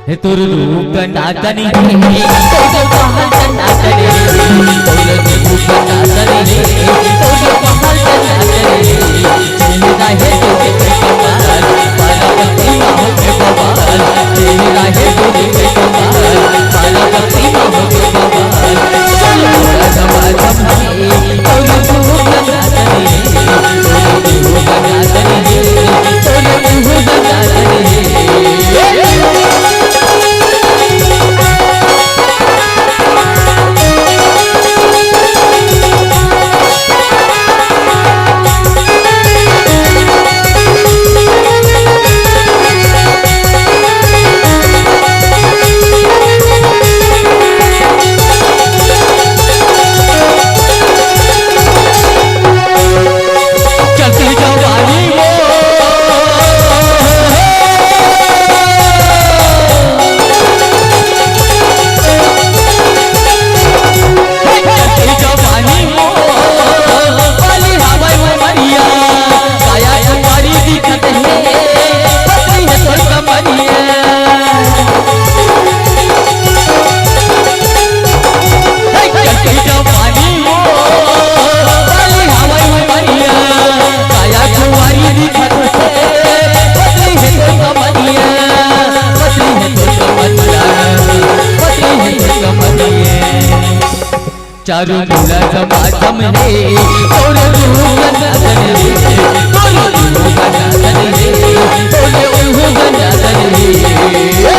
तुर रूप नाचनी तोरे पहल नाचनी तुर रूप नाचनी तोरे पहल नाचनी तेरा है तुझे कमाल पार्वती माँ के बवाल तेरा है तुझे कमाल पार्वती माँ के बवाल चलो रगम तुर रूप नाचनी तुर रूप नाचनी तुर रूप नाचनी चारू दूल्हा समाजम रे तोरे रूप नाचनी तोरे रूप नाचनी तोरे रूप नाचनी